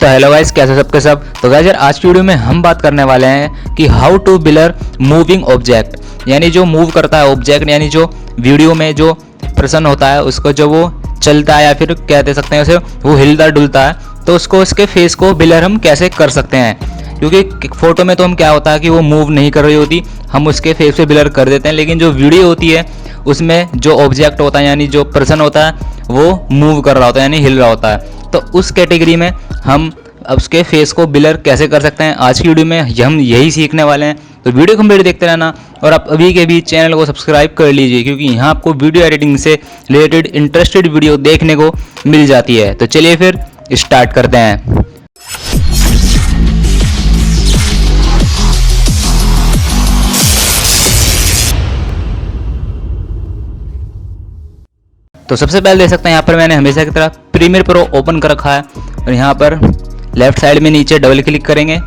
तो hello guys, कैसे सबके सब। तो गाइस यार आज की वीडियो में हम बात करने वाले हैं कि how to blur moving object, यानी जो मूव करता है ऑब्जेक्ट, यानी जो वीडियो में जो पर्सन होता है उसको जो वो चलता है या फिर क्या दे सकते हैं उसे वो हिलता डुलता है, तो उसको उसके फेस को ब्लर हम कैसे कर सकते हैं। क्योंकि फोटो में तो हम क्या होता है कि वो मूव नहीं कर रही होती, हम उसके फेस पे ब्लर कर देते हैं, लेकिन जो वीडियो होती है उसमें जो ऑब्जेक्ट होता है यानी जो पर्सन होता है वो मूव कर रहा होता है यानी हिल रहा होता है। तो उस कैटेगरी में हम उसके फेस को ब्लर कैसे कर सकते हैं, आज की वीडियो में हम यही सीखने वाले हैं। तो वीडियो कंप्लीट देखते रहना और आप अभी के भी चैनल को सब्सक्राइब कर लीजिए, क्योंकि यहाँ आपको वीडियो एडिटिंग से रिलेटेड इंटरेस्टेड वीडियो देखने को मिल जाती है। तो चलिए फिर स्टार्ट करते हैं। तो सबसे पहले देख सकते हैं यहाँ पर मैंने हमेशा की तरह प्रीमियर प्रो ओपन कर रखा है और यहाँ पर लेफ्ट साइड में नीचे डबल क्लिक करेंगे,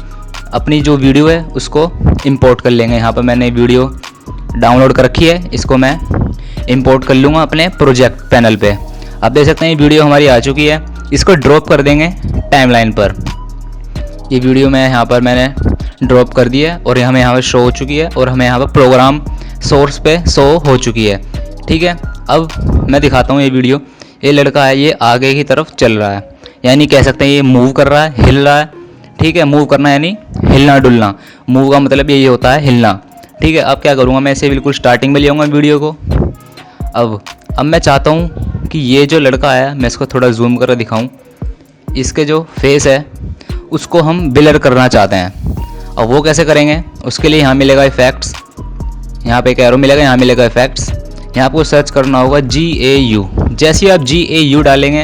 अपनी जो वीडियो है उसको इंपोर्ट कर लेंगे। यहाँ पर मैंने वीडियो डाउनलोड कर रखी है, इसको मैं इंपोर्ट कर लूँगा अपने प्रोजेक्ट पैनल पे। आप देख सकते हैं वीडियो हमारी आ चुकी है, इसको ड्रॉप कर देंगे टाइमलाइन पर। ये वीडियो मैं यहाँ पर मैंने ड्रॉप कर दी है और हमें यहाँ पर शो हो चुकी है और हमें यहाँ पर प्रोग्राम सोर्स पे शो हो चुकी है। ठीक है, अब मैं दिखाता हूँ ये वीडियो। ये लड़का है, ये आगे की तरफ चल रहा है, यानी कह सकते हैं ये मूव कर रहा है, हिल रहा है। ठीक है, मूव करना यानी हिलना डुलना, मूव का मतलब यही होता है हिलना। ठीक है, अब क्या करूँगा, मैं इसे बिल्कुल स्टार्टिंग में ले आऊँगा वीडियो को। अब मैं चाहता हूँ कि ये जो लड़का है मैं इसको थोड़ा जूम कर दिखाऊँ, इसके जो फेस है उसको हम ब्लर करना चाहते हैं। अब वो कैसे करेंगे, उसके लिए यहाँ मिलेगा इफेक्ट्स, यहाँ पे एक एरो मिलेगा, यहाँ मिलेगा इफेक्ट्स। यहाँ आपको सर्च करना होगा GAU। जैसे ही आप GAU डालेंगे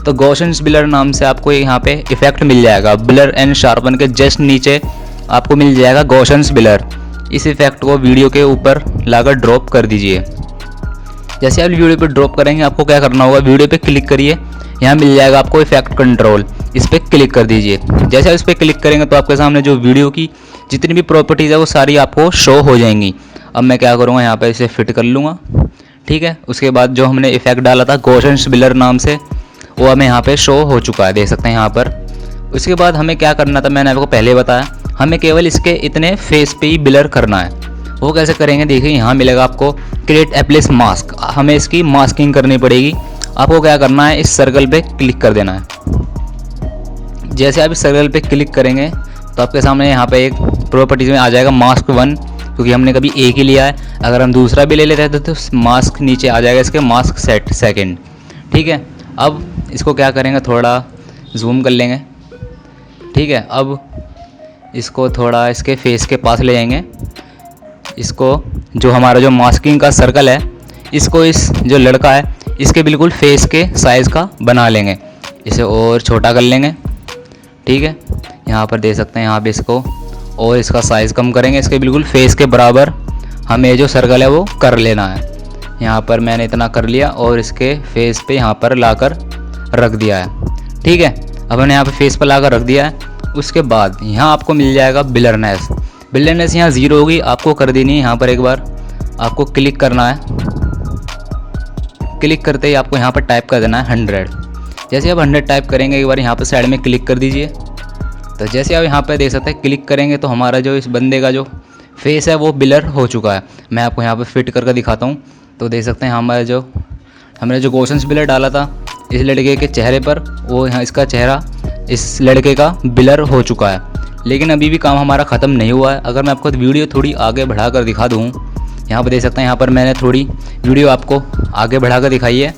तो गॉसियन ब्लर नाम से आपको यहाँ पे इफेक्ट मिल जाएगा। ब्लर एंड शार्पन के जस्ट नीचे आपको मिल जाएगा गॉसियन ब्लर। इस इफेक्ट को वीडियो के ऊपर लाकर ड्रॉप कर दीजिए। जैसे आप वीडियो पे ड्रॉप करेंगे आपको क्या करना होगा, वीडियो पे क्लिक करिए, यहाँ मिल जाएगा आपको इफेक्ट कंट्रोल, इस पर क्लिक कर दीजिए। जैसे आप इस पर क्लिक करेंगे तो आपके सामने जो वीडियो की जितनी भी प्रॉपर्टीज़ है वो सारी आपको शो हो जाएंगी। अब मैं क्या करूँगा, यहाँ पर इसे फिट कर लूँगा। ठीक है, उसके बाद जो हमने इफेक्ट डाला था गॉसियन ब्लर नाम से वो हमें यहाँ पे शो हो चुका है, देख सकते हैं यहाँ पर। उसके बाद हमें क्या करना था, मैंने आपको पहले बताया, हमें केवल इसके इतने फेस पे ही ब्लर करना है। वो कैसे करेंगे, देखिए यहाँ मिलेगा आपको क्रिएट एप्लेस मास्क, हमें इसकी मास्किंग करनी पड़ेगी। आपको क्या करना है, इस सर्कल पे क्लिक कर देना है। जैसे आप इस सर्कल पे क्लिक करेंगे तो आपके सामने यहाँ पे एक प्रॉपर्टीज में आ जाएगा मास्क 1, क्योंकि हमने कभी एक ही लिया है। अगर हम दूसरा भी ले लेते हैं तो मास्क नीचे आ जाएगा इसके मास्क सेट सेकंड। ठीक है, अब इसको क्या करेंगे, थोड़ा जूम कर लेंगे। ठीक है, अब इसको थोड़ा इसके फेस के पास ले जाएंगे। इसको जो हमारा जो मास्किंग का सर्कल है इसको इस जो लड़का है इसके बिल्कुल फेस के साइज़ का बना लेंगे, इसे और छोटा कर लेंगे। ठीक है, यहाँ पर दे सकते हैं, यहाँ पे इसको और इसका साइज़ कम करेंगे, इसके बिल्कुल फेस के बराबर हमें जो सर्कल है वो कर लेना है। यहाँ पर मैंने इतना कर लिया और इसके फेस पे यहाँ पर लाकर रख दिया है। ठीक है, अब मैंने यहाँ पे फेस पर लाकर रख दिया है। उसके बाद यहाँ आपको मिल जाएगा ब्लरनेस। ब्लरनेस यहाँ 0 होगी, आपको कर देनी है। यहाँ पर एक बार आपको क्लिक करना है, क्लिक करते ही आपको यहाँ पर टाइप कर देना है 100। जैसे आप 100 टाइप करेंगे एक बार यहाँ पर साइड में क्लिक कर दीजिए। तो जैसे आप यहाँ पर देख सकते हैं क्लिक करेंगे तो हमारा जो इस बंदे का जो फेस है वो ब्लर हो चुका है। मैं आपको यहाँ पर फिट करके दिखाता हूँ। तो देख सकते हैं हमने जो गॉसियन ब्लर डाला था इस लड़के के चेहरे पर, वो यहाँ इसका चेहरा इस लड़के का ब्लर हो चुका है। लेकिन अभी भी काम हमारा ख़त्म नहीं हुआ है। अगर मैं आपको वीडियो थोड़ी आगे बढ़ा कर दिखा दूँ, यहाँ पर देख सकते हैं, यहाँ पर मैंने थोड़ी वीडियो आपको आगे बढ़ा कर दिखाई है।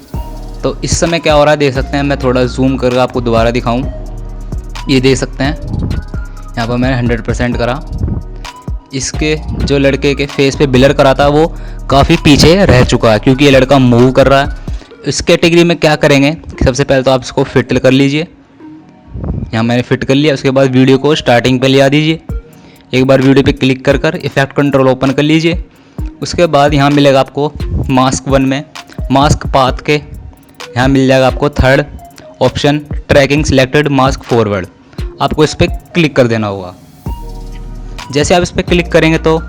तो इस समय क्या हो रहा है देख सकते हैं, मैं थोड़ा जूम करके आपको दोबारा दिखाऊँ। ये देख सकते हैं यहाँ पर मैंने 100% करा, इसके जो लड़के के फेस पे ब्लर करा था वो काफ़ी पीछे रह चुका है क्योंकि ये लड़का मूव कर रहा है। इस कैटेगरी में क्या करेंगे, सबसे पहले तो आप इसको फिट कर लीजिए। यहाँ मैंने फिट कर लिया। उसके बाद वीडियो को स्टार्टिंग पे ले आ दीजिए। एक बार वीडियो पे क्लिक कर इफेक्ट कंट्रोल ओपन कर लीजिए। उसके बाद यहाँ मिलेगा आपको मास्क 1 में मास्क पाथ के यहाँ मिल जाएगा आपको 3rd option tracking selected mask forward. आपको इस पर क्लिक कर देना होगा। जैसे आप इस पर क्लिक करेंगे तो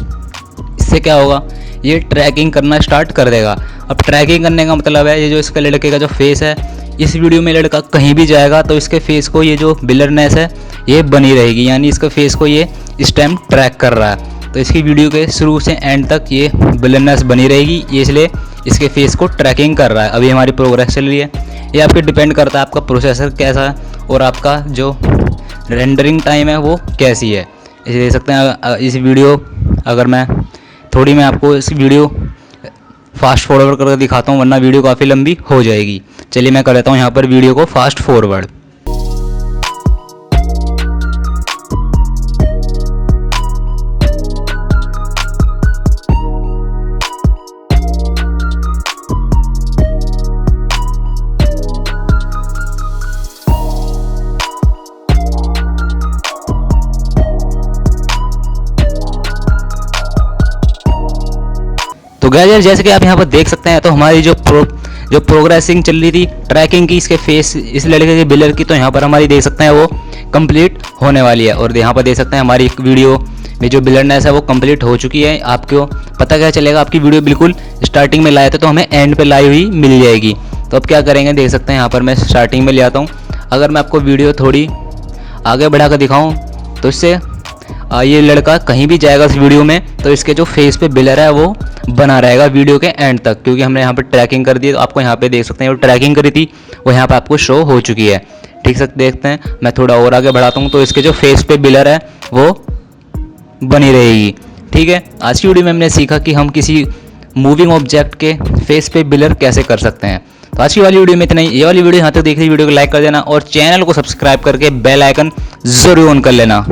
इससे क्या होगा, ये ट्रैकिंग करना स्टार्ट कर देगा। अब ट्रैकिंग करने का मतलब है ये जो इसका लड़के का जो फेस है इस वीडियो में लड़का कहीं भी जाएगा तो इसके फेस को ये जो ब्लरनेस है ये बनी रहेगी, यानी इसके फेस को ये इस टाइम ट्रैक कर रहा है। तो इसकी वीडियो के शुरू से एंड तक ये ब्लरनेस बनी रहेगी, ये इसलिए इसके फेस को ट्रैकिंग कर रहा है। अभी हमारी प्रोग्रेस चल रही है। ये आपके डिपेंड करता है आपका प्रोसेसर कैसा है और आपका जो रेंडरिंग टाइम है वो कैसी है। इसे देख सकते हैं। इस वीडियो अगर मैं आपको इस वीडियो फास्ट फॉरवर्ड करके दिखाता हूँ, वरना वीडियो काफ़ी लंबी हो जाएगी। चलिए मैं कर लेता हूँ यहाँ पर वीडियो को फास्ट फॉरवर्ड। तो गाइस यार, जैसे कि आप यहाँ पर देख सकते हैं, तो हमारी जो प्रोग्रेसिंग चल रही थी ट्रैकिंग की इसके फेस इस लड़के के ब्लर की, तो यहाँ पर हमारी देख सकते हैं वो कंप्लीट होने वाली है। और यहाँ पर देख सकते हैं हमारी वीडियो में जो ब्लरनेस है वो कंप्लीट हो चुकी है। आपको पता क्या चलेगा, आपकी वीडियो बिल्कुल स्टार्टिंग में लाए थे तो हमें एंड पे लाई हुई मिल जाएगी। तो अब क्या करेंगे, देख सकते हैं यहाँ पर मैं स्टार्टिंग में ले आता हूँ। अगर मैं आपको वीडियो थोड़ी आगे बढ़ा कर दिखाऊँ तो इससे ये लड़का कहीं भी जाएगा इस वीडियो में तो इसके जो फेस पे ब्लर है वो बना रहेगा वीडियो के एंड तक, क्योंकि हमने यहाँ पे ट्रैकिंग कर दी है। तो आपको यहाँ पे देख सकते हैं वो ट्रैकिंग करी थी वो यहाँ पे आपको शो हो चुकी है। ठीक से देखते हैं, मैं थोड़ा और आगे बढ़ाता हूँ तो इसके जो फेस पे ब्लर है वो बनी रहेगी। ठीक है, आज की वीडियो में हमने सीखा कि हम किसी मूविंग ऑब्जेक्ट के फेस पे ब्लर कैसे कर सकते हैं। तो आज की वाली वीडियो में इतना ही। ये वाली वीडियो यहाँ तक देख रही वीडियो को लाइक कर देना और चैनल को सब्सक्राइब करके बेल आइकन जरूर ऑन कर लेना।